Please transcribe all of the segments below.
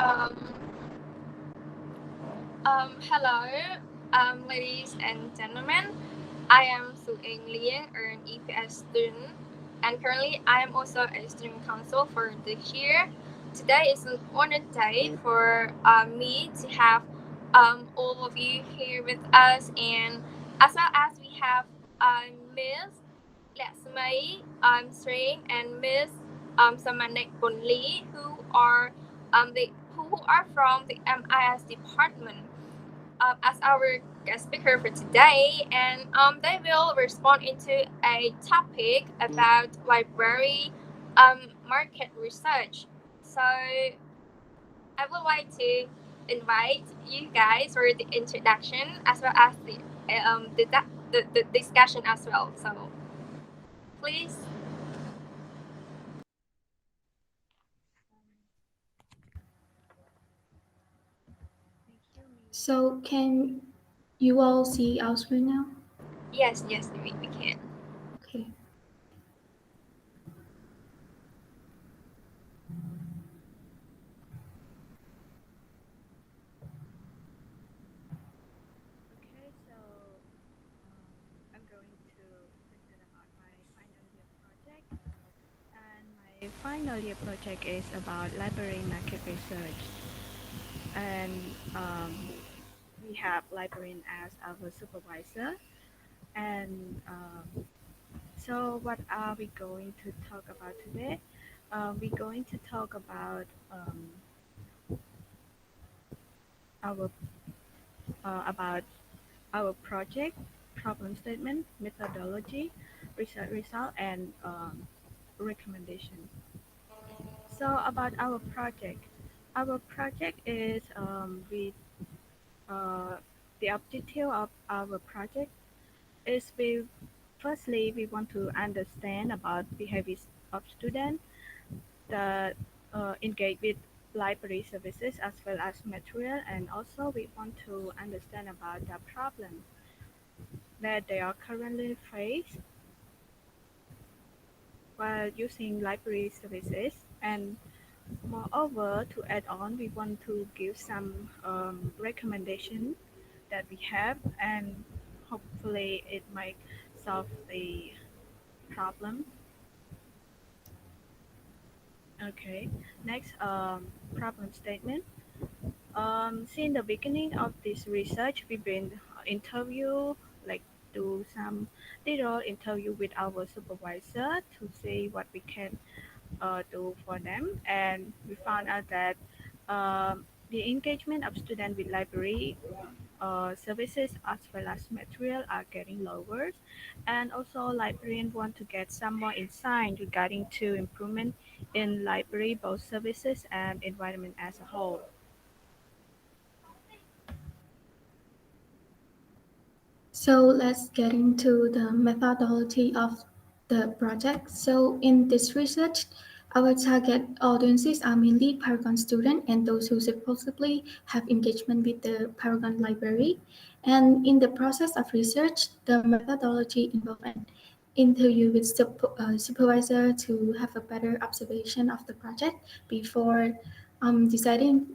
Hello, ladies and gentlemen. I am Su Eng Liang, an EPS student, and currently I am also a student council for this year. Today is an honored day for me to have all of you here with us, and as well as we have Miss Laksmy Sreng and Miss Somanich Bunlee, who are from the MIS department as our guest speaker for today, and they will respond into a topic about library market research. So I would like to invite you guys for the introduction as well as the discussion as well. So please. So can you all see our screen now? Yes, we can. Okay. Okay, so I'm going to present about my final year project. And my final year project is about library market research. And we have librarian as our supervisor. And so what are we going to talk about today? We're going to talk our about our project, problem statement, methodology, research result, and recommendation. So about our project is uh, the objective of our project is firstly we want to understand about behaviors of students that engage with library services as well as material, and also we want to understand about the problem that they are currently faced while using library services. And moreover, to add on, we want to give some recommendation that we have, and hopefully it might solve the problem. Okay, next problem statement. Since the beginning of this research, we've been interview, like do some little interview with our supervisor to see what we can do for them, and we found out that the engagement of students with library services as well as material are getting lower, and also librarians want to get some more insight regarding to improvement in library both services and environment as a whole. So let's get into the methodology of the project. So in this research, our target audiences are mainly Paragon students and those who supposedly have engagement with the Paragon library. And in the process of research, the methodology involved an interview with supervisor to have a better observation of the project before deciding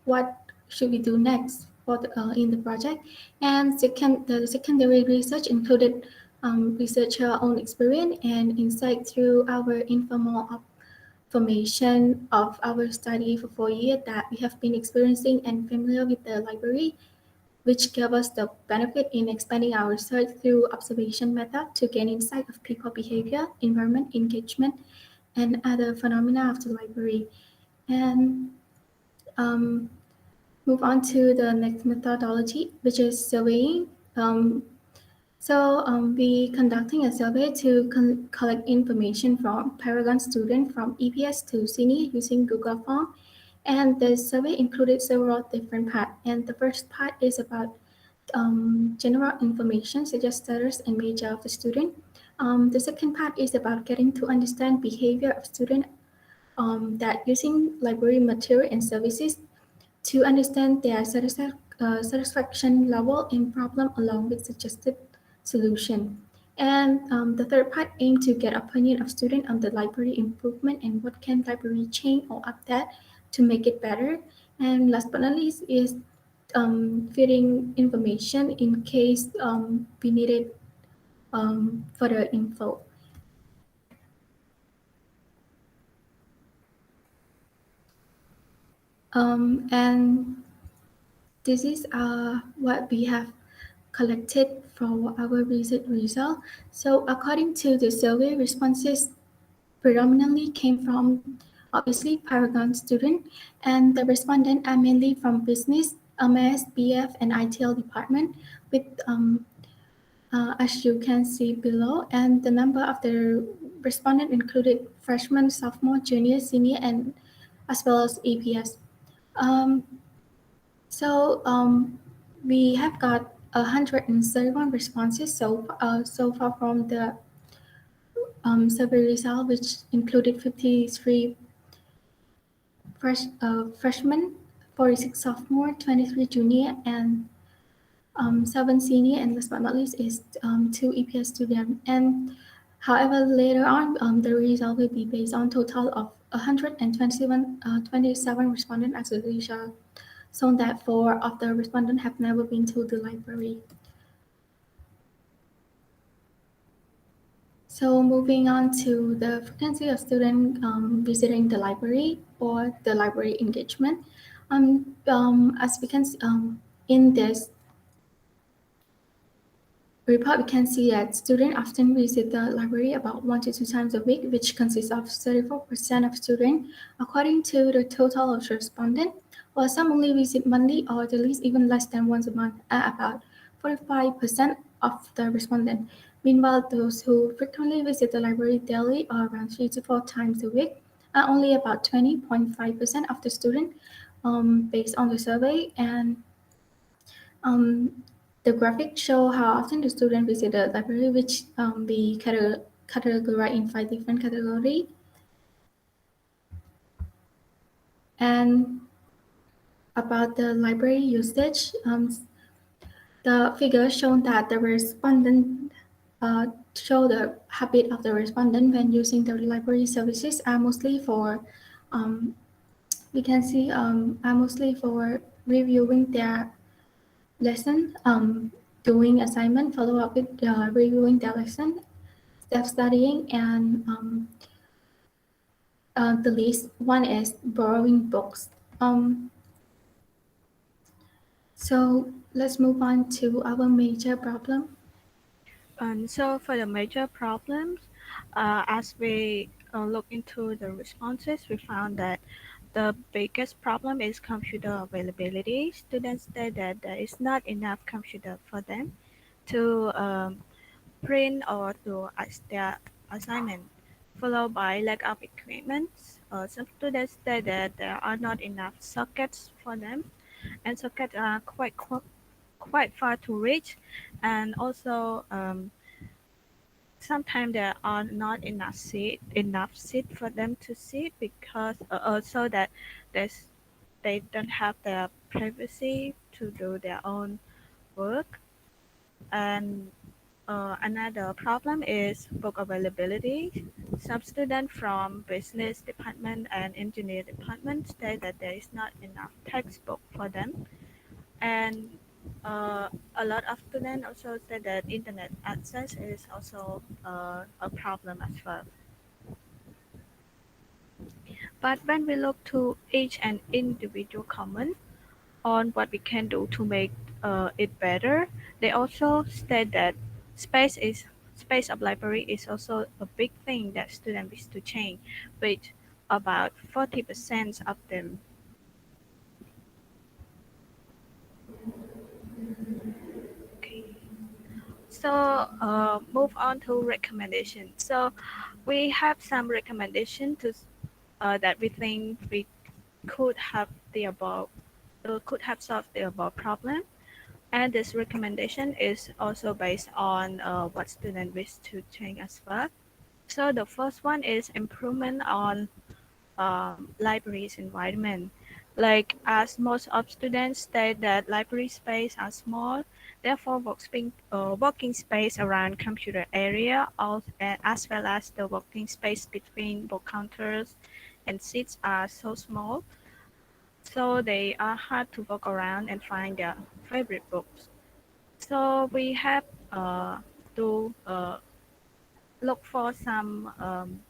what should we do next in the project. And the secondary research included researcher own experience and insight through our informal formation of our study for 4 years that we have been experiencing and familiar with the library, which gave us the benefit in expanding our research through observation method to gain insight of people behavior, environment, engagement, and other phenomena of the library. And um, move on to the next methodology, which is surveying. We conducting a survey to collect information from Paragon students from EPS to senior using Google Form. And the survey included several different parts. And the first part is about general information such as status and major of the student. The second part is about getting to understand behavior of student that using library material and services to understand their satisfaction level in problem along with suggested solution. And the third part aim to get opinion of student on the library improvement and what can library change or update to make it better. And last but not least is feeding information in case we needed further info. And this is what we have collected for our research result. So according to the survey responses, predominantly came from obviously Paragon student, and the respondents are mainly from business, MS, BF, and ITL department, with as you can see below, and the number of the respondent included freshman, sophomore, junior, senior, and as well as APS. Um, so we have got 131 responses so far from the survey result, which included 53 freshmen, 46 sophomore, 23 junior, and 7 senior, and last but not least is 2 EPS students. And however, later on, the result will be based on total of 127 respondents as a result, shown that 4 of the respondents have never been to the library. So moving on to the frequency of students visiting the library or the library engagement. As we can see, in this report, we can see that students often visit the library about 1 to 2 times a week, which consists of 34% of students, according to the total of respondents, while some only visit monthly or at least even less than once a month, at about 45% of the respondents. Meanwhile, those who frequently visit the library daily or around 3 to 4 times a week are only about 20.5% of the students, based on the survey. And um, the graphics show how often the student visit the library, which we categorize in 5 different categories. And about the library usage, the figure shown that the respondent show the habit of the respondent when using the library services are mostly for um, we can see are mostly for reviewing their lesson, doing assignment, follow up with reviewing their lesson, self-studying, and the least one is borrowing books. So let's move on to our major problem. And so for the major problems, as we look into the responses, we found that the biggest problem is computer availability. Students say that there is not enough computer for them to print or to ask their assignment, followed by lack of equipment. Some students say that there are not enough sockets for them, and sockets are quite far to reach, and also sometimes there are not enough seat for them to sit because also that there's they don't have their privacy to do their own work. And another problem is book availability. Some students from business department and engineer department state that there is not enough textbook for them. And a lot of students also say that internet access is also a problem as well. But when we look to each and individual comment on what we can do to make it better, they also state that space is space of library is also a big thing that students wish to change, with about 40% of them. Okay. So move on to recommendation. So we have some recommendation to that we think we could have the above could have solved the above problem. And this recommendation is also based on what students wish to change as well. So the first one is improvement on libraries environment. Like as most of students state that library space are small, therefore working space around computer area, as well as the working space between book counters and seats are so small. so they are hard to walk around and find their favorite books. So we have to look for some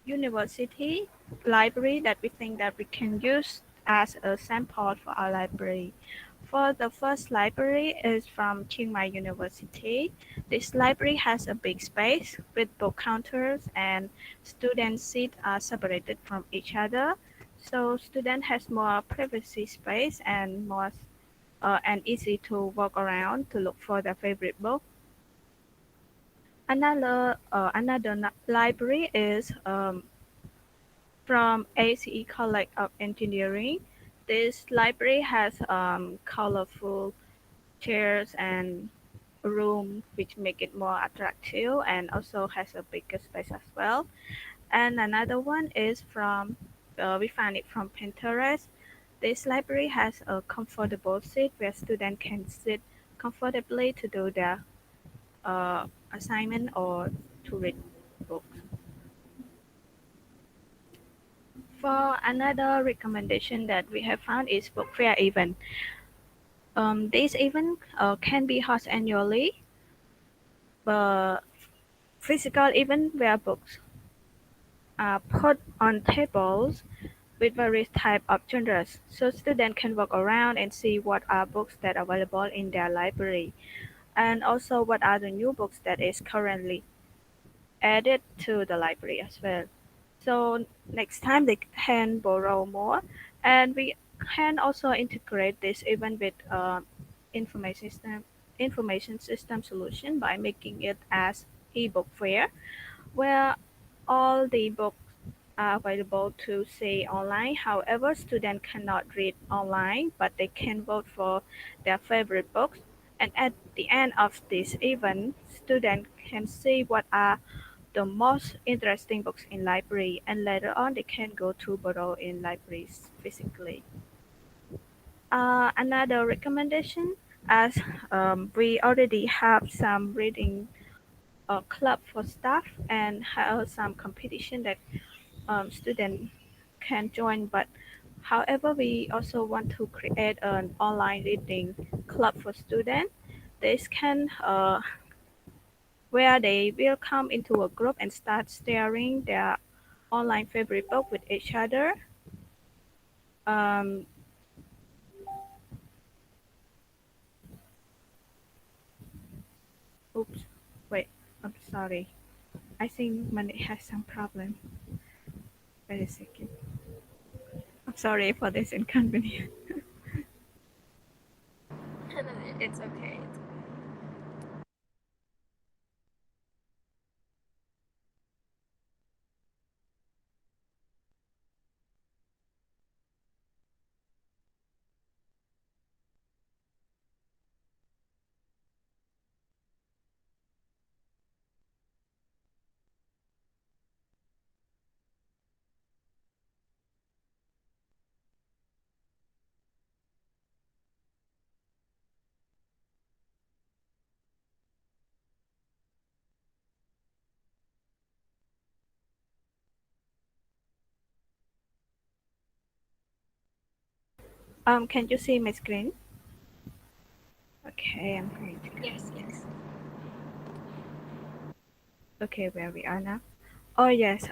university library that we think that we can use as a sample for our library. For the first library is from Chiang Mai University. This library has a big space with book counters and student seats are separated from each other. So student has more privacy space and more and easy to walk around to look for their favorite book. Another library is from ACE College of Engineering. This library has colorful chairs and a room which make it more attractive and also has a bigger space as well. And another one is from we found it from Pinterest. This library has a comfortable seat where students can sit comfortably to do their assignment or to read books. For another recommendation that we have found is book fair event. These event can be held annually, but physical event where books are put on tables with various type of genres, so students can walk around and see what are books that are available in their library, and also what are the new books that is currently added to the library as well. So next time they can borrow more, and we can also integrate this even with information system solution by making it as ebook fair, where all the books are available to see online. However, students cannot read online, but they can vote for their favorite books. And at the end of this event, students can see what are the most interesting books in library, and later on they can go to borrow in libraries physically. Another recommendation, as we already have some reading club for staff and have some competition that students can join, but however we also want to create an online reading club for students. This can where they will come into a group and start sharing their online favorite book with each other. Um, oops, wait, I'm sorry. I think Monday has some problem. Wait a second. I'm sorry for this inconvenience. It's okay. Can you see my screen? Okay, I'm going to Yes, continue. yes. Okay, where we are now. Oh yes.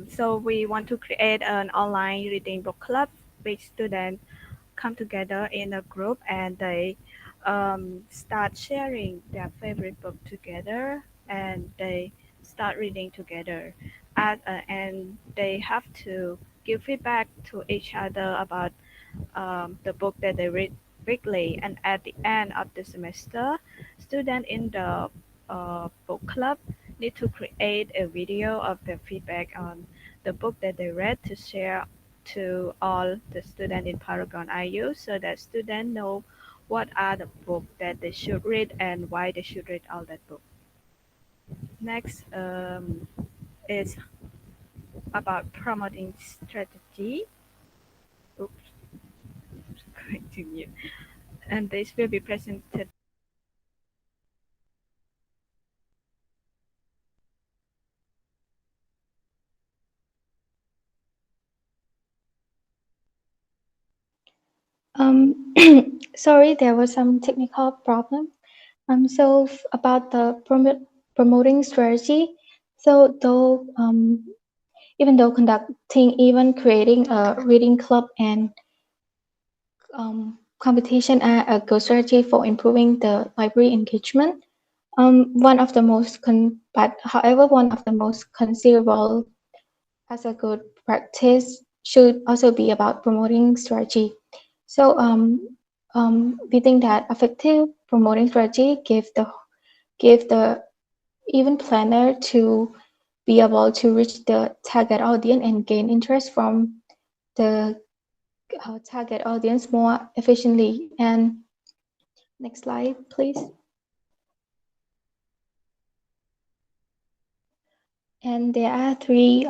So we want to create an online reading book club which students come together in a group and they start sharing their favorite book together and they start reading together. And they have to give feedback to each other about the book that they read weekly. And at the end of the semester, students in the book club need to create a video of their feedback on the book that they read to share to all the students in Paragon IU so that students know what are the books that they should read and why they should read all that book. Next is about promoting strategy. Oops, continue. And this will be presented. Um, sorry, there was some technical problem. About the promoting strategy, so though even though conducting, even creating a reading club and competition are a good strategy for improving the library engagement. One of the most but however, one of the most considerable as a good practice should also be about promoting strategy. So we think that effective promoting strategy give the event planner to be able to reach the target audience and gain interest from the target audience more efficiently. And next slide, please. And there are three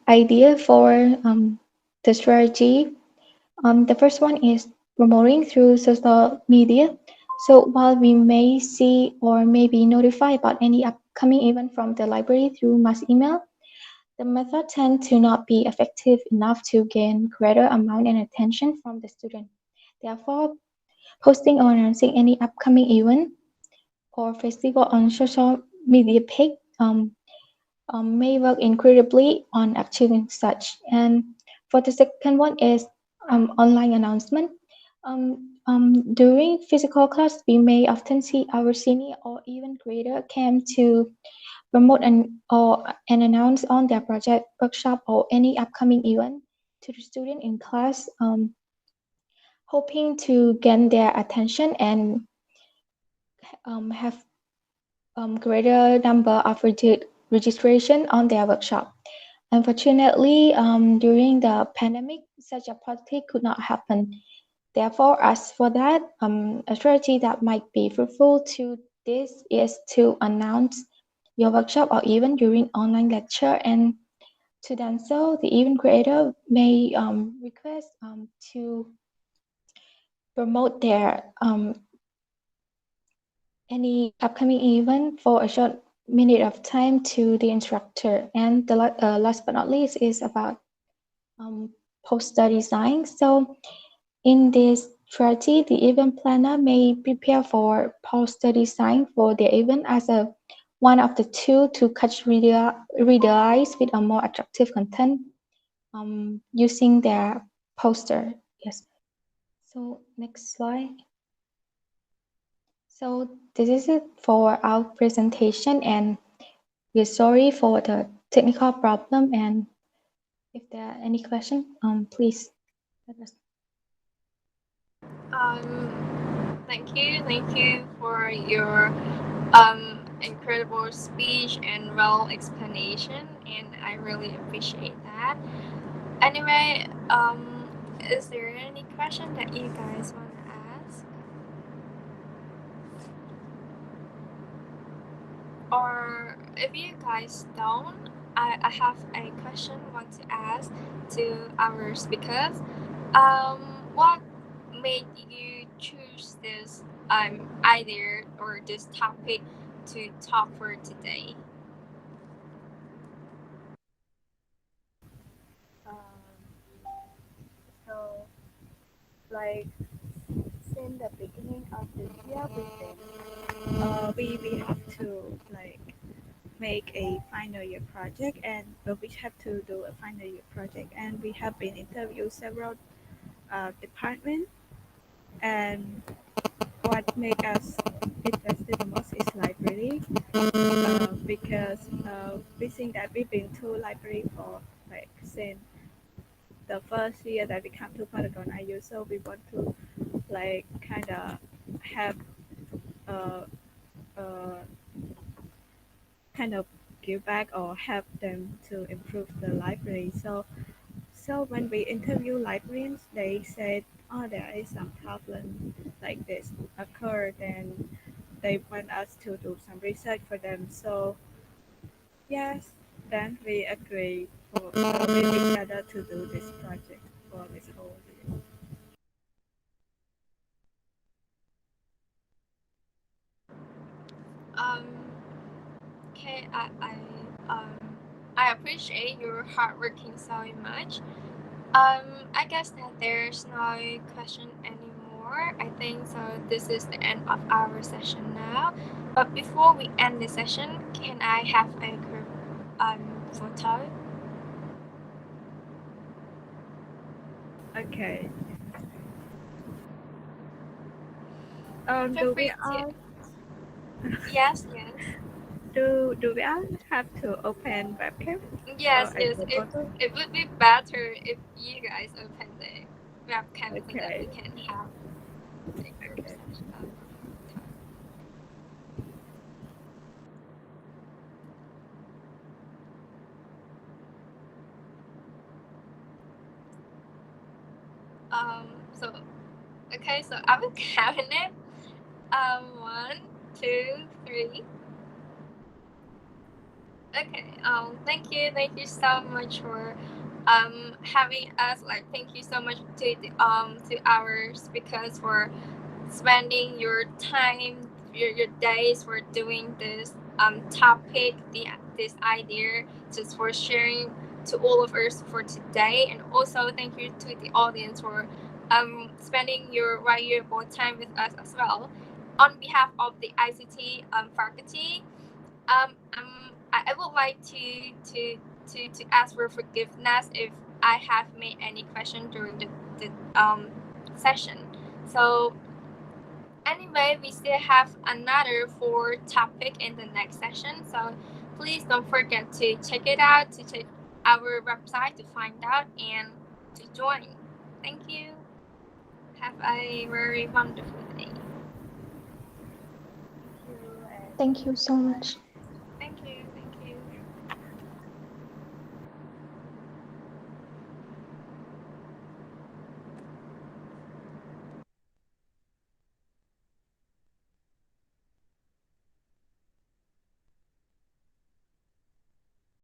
ideas for the strategy. The first one is promoting through social media. So while we may see or may be notified about any upcoming event from the library through mass email, the method tends to not be effective enough to gain greater amount and attention from the student. Therefore, posting or announcing any upcoming event or festival on social media page may work incredibly on achieving such. And for the second one is online announcement. During physical class, we may often see our senior or even greater came to promote and announce on their project, workshop, or any upcoming event to the student in class, hoping to gain their attention and have greater number of registration on their workshop. Unfortunately, during the pandemic, such a policy could not happen. Therefore, as for that, a strategy that might be fruitful to this is to announce your workshop or even during online lecture. And to done so, the event creator may request to promote their any upcoming event for a short minute of time to the instructor. And the last but not least is about poster design. So in this strategy, the event planner may prepare for poster design for the event as a one of the two to catch reader eyes with a more attractive content using their poster. Yes. So next slide. So this is it for our presentation, and we're sorry for the technical problem. And if there are any questions, please let us. Thank you for your incredible speech and well explanation, and I really appreciate that. Anyway, is there any question that you guys want to ask? Or if you guys don't, I have a question want to ask to our speakers. What made you choose this idea or this topic to talk for today? Um, so, like, since the beginning of this year, we have to like make a final year project, and we have to do a final year project, and we have been interviewed several departments, and what make us interested the most is library, because we think that we've been to library for like since the first year that we come to Paragon IU, so we want to like kind of have uh, uh, kind of give back or help them to improve the library. So when we interview librarians, they said, oh, there is some problem like this occurred, and they want us to do some research for them. So yes, then we agree with each other to do this project for this whole year. Um, okay, um I appreciate your hard working so much. I guess that there's no question anymore. anymore. I think so. This is the end of our session now. But before we end the session, can I have a group photo? Okay. Feel Do we free to. all Yes, yes. do we all have to open webcam Yes, and yes. the photo? It would be better if you guys open the webcam so that we Okay. can have a group Okay. session. So okay, so I will count it. One, two, three. Okay. Thank you so much for having us. Like, thank you so much to our speakers for spending your time, your days for doing this topic, this idea, just for sharing to all of us for today. And also thank you to the audience for spending your valuable time with us as well. On behalf of the ICT faculty, I would like to ask for forgiveness if I have made any question during the session. So anyway, we still have another four topic in the next session. So please don't forget to check it out, to check our website to find out and to join. Thank you. Have a very wonderful day. Thank you and Thank you so bye. much.